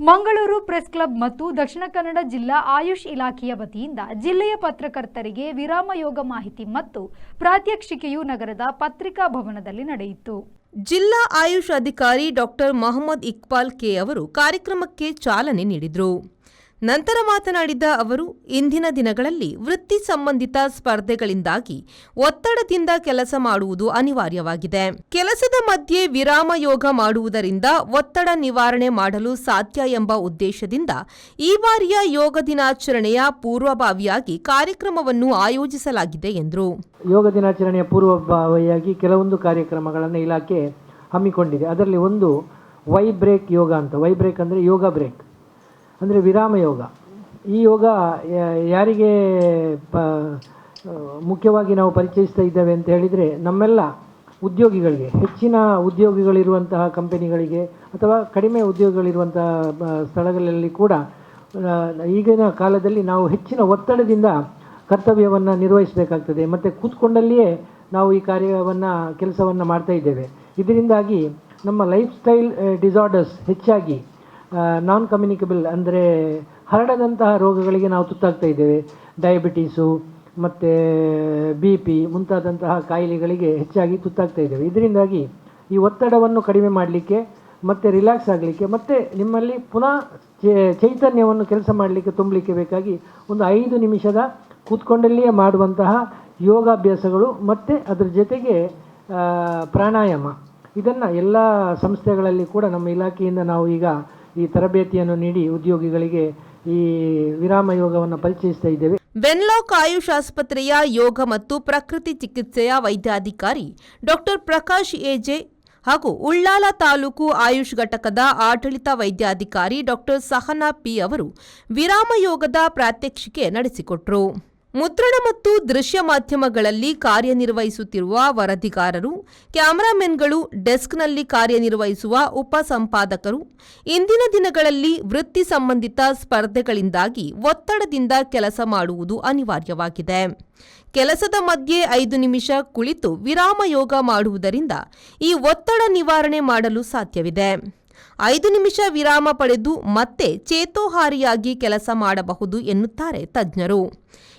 Mangaluru press club ಮತ್ತು ದಕ್ಷಿಣ ಕನ್ನಡ ಜಿಲ್ಲಾ ಆಯುಷ್ ಇಲಾಖೆಯ ವತಿಯಿಂದ ಜಿಲ್ಲೆಯ ಪತ್ರಕರ್ತರಿಗೆ ವಿರಾಮ ಯೋಗ ಮಾಹಿತಿ ಮತ್ತು ಪ್ರಾತ್ಯಕ್ಷಿಕೆಯು ನಗರದ ಪತ್ರಿಕಾ ಭವನದಲ್ಲಿ ನಡೆಯಿತು. ಜಿಲ್ಲಾ ಆಯುಷ್ ಅಧಿಕಾರಿ ಡಾಕ್ಟರ್ ಮೊಹಮ್ಮದ್ ಇಕ್ಬಾಲ್ ಕೆ ಅವರು ಕಾರ್ಯಕ್ರಮಕ್ಕೆ ಚಾಲನೆ ನೀಡಿದರು. ನಂತರ ಮಾತನಾಡಿದ ಅವರು, ಇಂದಿನ ದಿನಗಳಲ್ಲಿ ವೃತ್ತಿ ಸಂಬಂಧಿತ ಸ್ಪರ್ಧೆಗಳಿಂದಾಗಿ ಒತ್ತಡದಿಂದ ಕೆಲಸ ಮಾಡುವುದು ಅನಿವಾರ್ಯವಾಗಿದೆ. ಕೆಲಸದ ಮಧ್ಯೆ ವಿರಾಮ ಯೋಗ ಮಾಡುವುದರಿಂದ ಒತ್ತಡ ನಿವಾರಣೆ ಮಾಡಲು ಸಾಧ್ಯ ಎಂಬ ಉದ್ದೇಶದಿಂದ ಈ ಬಾರಿಯ ಯೋಗ ದಿನಾಚರಣೆಯ ಪೂರ್ವಭಾವಿಯಾಗಿ ಕಾರ್ಯಕ್ರಮವನ್ನು ಆಯೋಜಿಸಲಾಗಿದೆ ಎಂದರು. ಯೋಗ ದಿನಾಚರಣೆಯ ಪೂರ್ವಭಾವಿಯಾಗಿ ಕೆಲವೊಂದು ಕಾರ್ಯಕ್ರಮಗಳನ್ನು ಇಲಾಖೆ ಹಮ್ಮಿಕೊಂಡಿದೆ. ಅದರಲ್ಲಿ ಒಂದು ವೈ ಬ್ರೇಕ್ ಯೋಗ ಅಂತ. ವೈ ಬ್ರೇಕ್ ಅಂದರೆ ಯೋಗ ಬ್ರೇಕ್ ಅಂದರೆ ವಿರಾಮ ಯೋಗ. ಈ ಯೋಗ ಯಾರಿಗೆ ಮುಖ್ಯವಾಗಿ ನಾವು ಪರಿಚಯಿಸ್ತಾ ಇದ್ದೇವೆ ಅಂತ ಹೇಳಿದರೆ, ನಮ್ಮೆಲ್ಲ ಉದ್ಯೋಗಿಗಳಿಗೆ, ಹೆಚ್ಚಿನ ಉದ್ಯೋಗಿಗಳಿರುವಂತಹ ಕಂಪನಿಗಳಿಗೆ ಅಥವಾ ಕಡಿಮೆ ಉದ್ಯೋಗಿಗಳಿರುವಂತಹ ಸ್ಥಳಗಳಲ್ಲಿ ಕೂಡ ಈಗಿನ ಕಾಲದಲ್ಲಿ ನಾವು ಹೆಚ್ಚಿನ ಒತ್ತಡದಿಂದ ಕರ್ತವ್ಯವನ್ನು ನಿರ್ವಹಿಸಬೇಕಾಗ್ತದೆ ಮತ್ತು ಕೂತ್ಕೊಂಡಲ್ಲಿಯೇ ನಾವು ಈ ಕೆಲಸವನ್ನು ಮಾಡ್ತಾ ಇದ್ದೇವೆ. ಇದರಿಂದಾಗಿ ನಮ್ಮ ಲೈಫ್ ಸ್ಟೈಲ್ ಡಿಸಾರ್ಡರ್ಸ್ ಹೆಚ್ಚಾಗಿ ನಾನ್ ಕಮ್ಯುನಿಕಬಲ್ ಅಂದರೆ ಹರಡದಂತಹ ರೋಗಗಳಿಗೆ ನಾವು ತುತ್ತಾಗ್ತಾ ಇದ್ದೇವೆ. ಡಯಾಬಿಟೀಸು ಮತ್ತು BP ಮುಂತಾದಂತಹ ಕಾಯಿಲೆಗಳಿಗೆ ಹೆಚ್ಚಾಗಿ ತುತ್ತಾಗ್ತಾ ಇದ್ದೇವೆ. ಇದರಿಂದಾಗಿ ಈ ಒತ್ತಡವನ್ನು ಕಡಿಮೆ ಮಾಡಲಿಕ್ಕೆ ಮತ್ತು ರಿಲ್ಯಾಕ್ಸ್ ಆಗಲಿಕ್ಕೆ ಮತ್ತು ನಿಮ್ಮಲ್ಲಿ ಪುನಃ ಚೈತನ್ಯವನ್ನು ಕೆಲಸ ಮಾಡಲಿಕ್ಕೆ ತುಂಬಲಿಕ್ಕೆ ಬೇಕಾಗಿ ಒಂದು 5 ನಿಮಿಷದ ಕೂತ್ಕೊಂಡಲ್ಲಿಯೇ ಮಾಡುವಂತಹ ಯೋಗಾಭ್ಯಾಸಗಳು ಮತ್ತು ಅದರ ಜೊತೆಗೆ ಪ್ರಾಣಾಯಾಮ, ಇದನ್ನು ಎಲ್ಲ ಸಂಸ್ಥೆಗಳಲ್ಲಿ ಕೂಡ ನಮ್ಮ ಇಲಾಖೆಯಿಂದ ನಾವು ಈಗ ಈ ತರಬೇತಿಯನ್ನು ನೀಡಿ ಉದ್ಯೋಗಿಗಳಿಗೆ ಈ ವಿರಾಮ ಯೋಗವನ್ನು ಪರಿಚಯಿಸ್ತಾ ಇದ್ದೇವೆ. ವೆನ್ಲಾಕ್ ಆಯುಷ್ ಆಸ್ಪತ್ರೆಯ ಯೋಗ ಮತ್ತು ಪ್ರಕೃತಿ ಚಿಕಿತ್ಸೆಯ ವೈದ್ಯಾಧಿಕಾರಿ ಡಾಕ್ಟರ್ ಪ್ರಕಾಶ್ ಎಜೆ ಹಾಗೂ ಉಳ್ಳಾಲ ತಾಲೂಕು ಆಯುಷ್ ಘಟಕದ ಆಡಳಿತ ವೈದ್ಯಾಧಿಕಾರಿ ಡಾಕ್ಟರ್ ಸಹನಾ ಪಿ ಅವರು ವಿರಾಮ ಯೋಗದ ಪ್ರಾತ್ಯಕ್ಷಿಕೆ ನಡೆಸಿಕೊಟ್ಟರು. ಮುದ್ರಣ ಮತ್ತು ದೃಶ್ಯ ಮಾಧ್ಯಮಗಳಲ್ಲಿ ಕಾರ್ಯನಿರ್ವಹಿಸುತ್ತಿರುವ ವರದಿಗಾರರು, ಕ್ಯಾಮರಾಮೆನ್ಗಳು, ಡೆಸ್ಕ್ನಲ್ಲಿ ಕಾರ್ಯನಿರ್ವಹಿಸುವ ಉಪಸಂಪಾದಕರು ಇಂದಿನ ದಿನಗಳಲ್ಲಿ ವೃತ್ತಿ ಸಂಬಂಧಿತ ಸ್ಪರ್ಧೆಗಳಿಂದಾಗಿ ಒತ್ತಡದಿಂದ ಕೆಲಸ ಮಾಡುವುದು ಅನಿವಾರ್ಯವಾಗಿದೆ. ಕೆಲಸದ ಮಧ್ಯೆ 5 ನಿಮಿಷ ಕುಳಿತು ವಿರಾಮ ಯೋಗ ಮಾಡುವುದರಿಂದ ಈ ಒತ್ತಡ ನಿವಾರಣೆ ಮಾಡಲು ಸಾಧ್ಯವಿದೆ. 5 ನಿಮಿಷ ವಿರಾಮ ಪಡೆದು ಮತ್ತೆ ಚೇತೋಹಾರಿಯಾಗಿ ಕೆಲಸ ಮಾಡಬಹುದು ಎನ್ನುತ್ತಾರೆ ತಜ್ಞರು.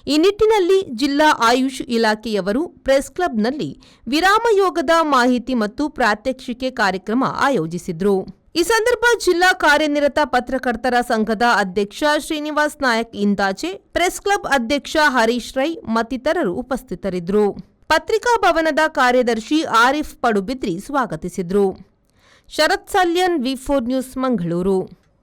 ಈ ನಿಟ್ಟಿನಲ್ಲಿ ಜಿಲ್ಲಾ ಆಯುಷ್ ಇಲಾಖೆಯವರು ಪ್ರೆಸ್ ಕ್ಲಬ್ನಲ್ಲಿ ವಿರಾಮ ಯೋಗದ ಮಾಹಿತಿ ಮತ್ತು ಪ್ರಾತ್ಯಕ್ಷಿಕೆ ಕಾರ್ಯಕ್ರಮ ಆಯೋಜಿಸಿದ್ರು. ಈ ಸಂದರ್ಭ ಜಿಲ್ಲಾ ಕಾರ್ಯನಿರತ ಪತ್ರಕರ್ತರ ಸಂಘದ ಅಧ್ಯಕ್ಷ ಶ್ರೀನಿವಾಸ್ ನಾಯಕ್ ಇಂದಾಜೆ, ಪ್ರೆಸ್ ಕ್ಲಬ್ ಅಧ್ಯಕ್ಷ ಹರೀಶ್ ರೈ ಮತ್ತಿತರರು ಉಪಸ್ಥಿತರಿದ್ದರು. ಪತ್ರಿಕಾ ಭವನದ ಕಾರ್ಯದರ್ಶಿ ಆರಿಫ್ ಪಡುಬಿದ್ರಿ ಸ್ವಾಗತಿಸಿದ್ರು. ಶರತ್ ಸಲ್ಯನ್, V4 ನ್ಯೂಸ್, ಮಂಗಳೂರು.